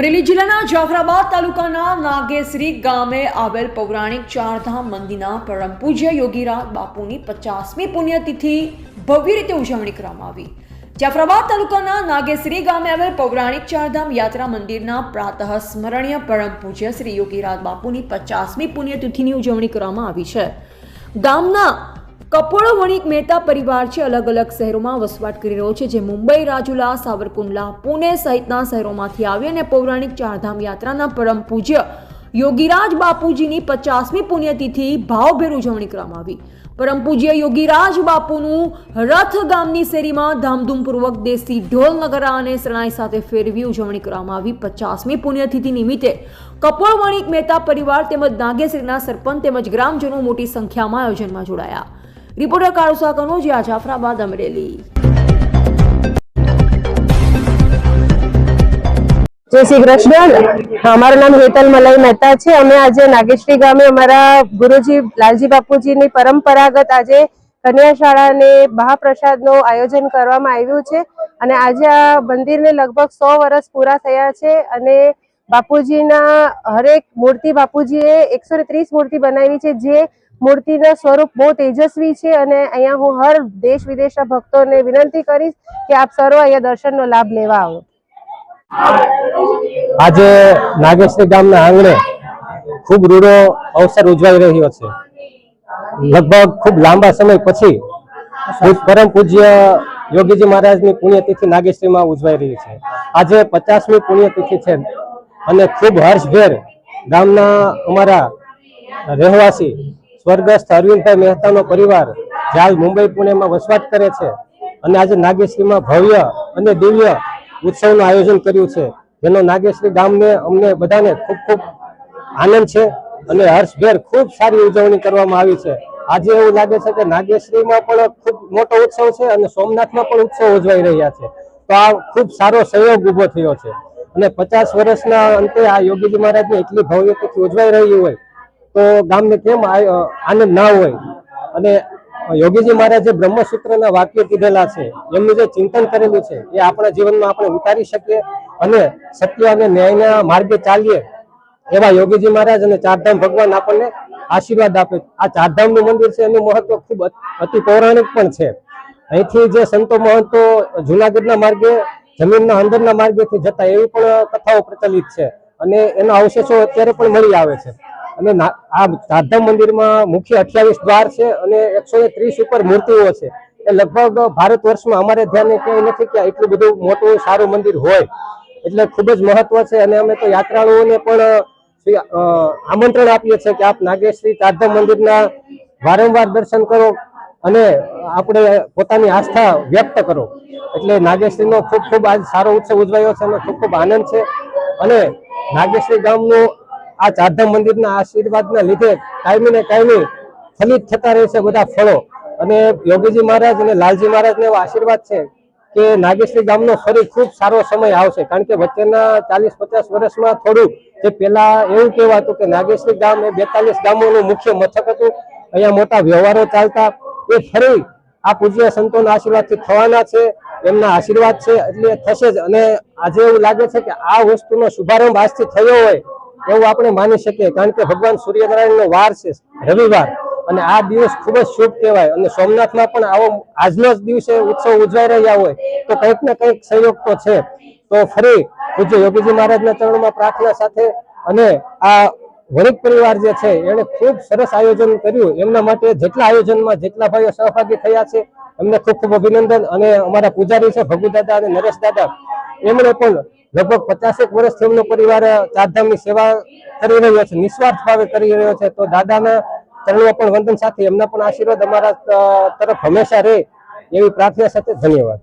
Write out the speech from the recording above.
અમરેલી જિલ્લાના જાફરાબાદ તાલુકાના નાગેશ્રી ગામે આવેલ પૌરાણિક ચારધામ મંદિરના પરમ પૂજ્ય યોગીરાજ બાપુની 50મી પુણ્યતિથિ ભવ્ય રીતે ઉજવણી કરવામાં આવી। જાફરાબાદ તાલુકાના નાગેશ્રી ગામે આવેલ પૌરાણિક ચારધામ યાત્રા મંદિરના પ્રાતઃ સ્મરણીય પરમ પૂજ્ય શ્રી યોગીરાજ બાપુની 50મી પુણ્યતિથિની ઉજવણી કરવામાં આવી છે। ગામના કપોળ વણિક મહેતા પરિવાર છે અલગ અલગ શહેરોમાં વસવાટ કરી રહ્યો છે, જે મુંબઈ, રાજુલા, સાવરકુંડલા, પુણે સહિતના શહેરોમાંથી આવી અને પૌરાણિક ચારધામ યાત્રાના પરમ પૂજ્ય યોગીરાજ બાપુજીની 50મી પુણ્યતિથિ ભાવભેર ઉજવણી કરવામાં આવી। પરમ પૂજ્ય યોગીરાજ બાપુનું રથ ગામની શેરીમાં ધામધૂમપૂર્વક દેશી ઢોલ નગારા અને શરણાઈ સાથે ફેરવી ઉજવણી કરવામાં આવી। 50મી પુણ્યતિથિ નિમિત્તે કપોળ વણિક મહેતા પરિવાર તેમજ નાગેશ્રીના સરપંચ તેમજ ગ્રામજનો મોટી સંખ્યામાં આયોજનમાં જોડાયા। रिपोर्टर कारुसा कनोजिया, जाफराबाद, अमरेली। जय श्री कृष्ण। हमारा नाम हेतल मलाई मेहता है। अमे आज नागेश्री गामे हमारा गुरुजी लालजी बापूजी ની પરંપરાગત આજે કન્યા શાળા ને મહાપ્રસાદ નો આયોજન કરવામાં આવ્યું છે અને આજે આ મંદિરને લગભગ 100 વર્ષ પૂરા થયા છે અને બાપુજીના હરેક મૂર્તિ બાપુજીએ 130 મૂર્તિ બનાવી છે, જે મૂર્તિના સ્વરૂપ બહુ તેજસ્વી છે અને અહીંયા હું હર દેશ વિદેશના ભક્તોને વિનંતી કરીશ કે આપ સર્વ અહીંયા દર્શનનો લાભ લેવા આવો। આજે નાગેશ્રી ગામના આંગણે ખૂબ રૂડો અવસર ઉજવાઈ રહ્યો છે। લગભગ ખૂબ લાંબા સમય પછી પરમ પૂજ્ય યોગીજી મહારાજની પુણ્યતિથિ નાગેશ્રીમાં ઉજવાઈ રહી છે। આજે 50મી પુણ્યતિથિ છે અને ખૂબ હર્ષભેર ગામના અમારા રહેવાસી સ્વર્ગસ્થ અરવિંદભાઈ મહેતાનો પરિવાર જે હાલ મુંબઈ, પુણેમાં વસવાટ કરે છે અને આજે નાગેશ્રીમાં ભવ્ય અને દિવ્ય ઉત્સવનું આયોજન કર્યું છે, જેનો નાગેશ્રી ગામને અમને બધાને ખૂબ ખૂબ આનંદ છે અને હર્ષભેર ખૂબ સારી ઉજવણી કરવામાં આવી છે। આજે એવું લાગે છે કે નાગેશ્રીમાં પણ ખૂબ મોટો ઉત્સવ છે અને સોમનાથમાં પણ ઉત્સવ ઉજવાઈ રહ્યા છે, તો આ ખૂબ સારો સહયોગ ઊભો થયો છે અને 50 વર્ષના અંતે આ યોગીજી મહારાજની એટલી ભવ્યતાથી ઉજવાઈ રહી હોય તો ગામને કેમ આનંદ ના હોય। અને યોગીજી મહારાજે બ્રહ્મસૂત્રના વાક્ય કીધેલા છે, એમનું જે ચિંતન કરેલું છે એ આપણા જીવનમાં આપણે ઉતારી શકીએ અને સત્ય અને ન્યાયના માર્ગે ચાલીએ એવા યોગીજી મહારાજ અને ચારધામ ભગવાન આપણને આશીર્વાદ આપે। આ ચારધામનું મંદિર છે એનું મહત્વ ખૂબ અતિ પૌરાણિક પણ છે। અહીંથી જે સંતો મહંતો જુનાગઢના માર્ગે, જમીનના અંદરના માર્ગેથી જતા એવી પણ કથાઓ પ્રચલિત છે અને એના અવશેષો અત્યારે પણ મળી આવે છે। અને આ ચારધામ મંદિરમાં મુખ્ય 28 દ્વાર છે અને 130 ઉપર મૂર્તિઓ છે। એ લગભગ ભારત વર્ષમાં અમારે ધ્યાને ક્યાંય નથી કે એટલું બધું મોટું સારું મંદિર હોય, એટલે ખૂબ જ મહત્વ છે। અને અમે તો યાત્રાળુઓને પણ આમંત્રણ આપીએ છીએ કે આપ નાગેશ્રી ચારધામ મંદિરના વારંવાર દર્શન કરો અને આપણે પોતાની આસ્થા વ્યક્ત કરો। એટલે નાગેશ્રીનો ખૂબ ખૂબ આજ સારો ઉત્સવ ઉજવાયો છે અને ખૂબ ખૂબ આનંદ છે અને નાગેશ્રી ગામનું આ ચારધામ મંદિરના આશીર્વાદના લીધે કાયમી ને કાયમી ફલિત થતા રહેશે બધા ફળો। અને યોગીજી મહારાજ અને લાલજી મહારાજને એવો આશીર્વાદ છે કે નાગેશ્રી ગામનો ફરી ખૂબ સારો સમય આવશે, કારણ કે વચ્ચેના 40-50 વર્ષમાં થોડું જે પેલા એવું કહેવાતું કે નાગેશ્રી ગામ એ 42 ગામોનું મુખ્ય મથક હતું, અહીંયા મોટા વ્યવહારો ચાલતા, એ ફરી આ પૂજ્ય સંતોના આશીર્વાદથી થવાના છે, એમના આશીર્વાદ છે એટલે થશે જ। અને આજે એવું લાગે છે કે આ વસ્તુનો શુભારંભ આજથી થયો હોય એવું આપણે માની શકીએ, કારણ કે ભગવાન સૂર્યનારાયણનો વાર છે રવિવાર અને આ દિવસ ખૂબ જ શુભ કહેવાય। અને સોમનાથમાં પણ આવો આજનો જ દિવસે ઉત્સવ ઉજવાઈ રહ્યા હોય તો કંઈક ને કંઈક સહયોગ તો છે। તો ફરી પૂજ્ય યોગીજી મહારાજના ચરણોમાં પ્રાર્થના સાથે અને આ વણિક પરિવાર જે છે એને ખૂબ સરસ આયોજન કર્યું, એમના માટે જેટલા આયોજનમાં જેટલા ભાઈઓ સહભાગી થયા છે એમને ખૂબ ખૂબ અભિનંદન। અને અમારા પૂજારી છે ભગુ દાદા અને નરેશ દાદા, એમણે પણ લગભગ 50 વર્ષથી એમનો પરિવાર ચારધામની સેવા કરી રહ્યો છે, નિસ્વાર્થ ભાવે કરી રહ્યો છે। તો દાદાના ચરણોમાં પણ વંદન સાથે એમના પણ આશીર્વાદ અમારા તરફ હંમેશા રહે એવી પ્રાર્થના સાથે ધન્યવાદ।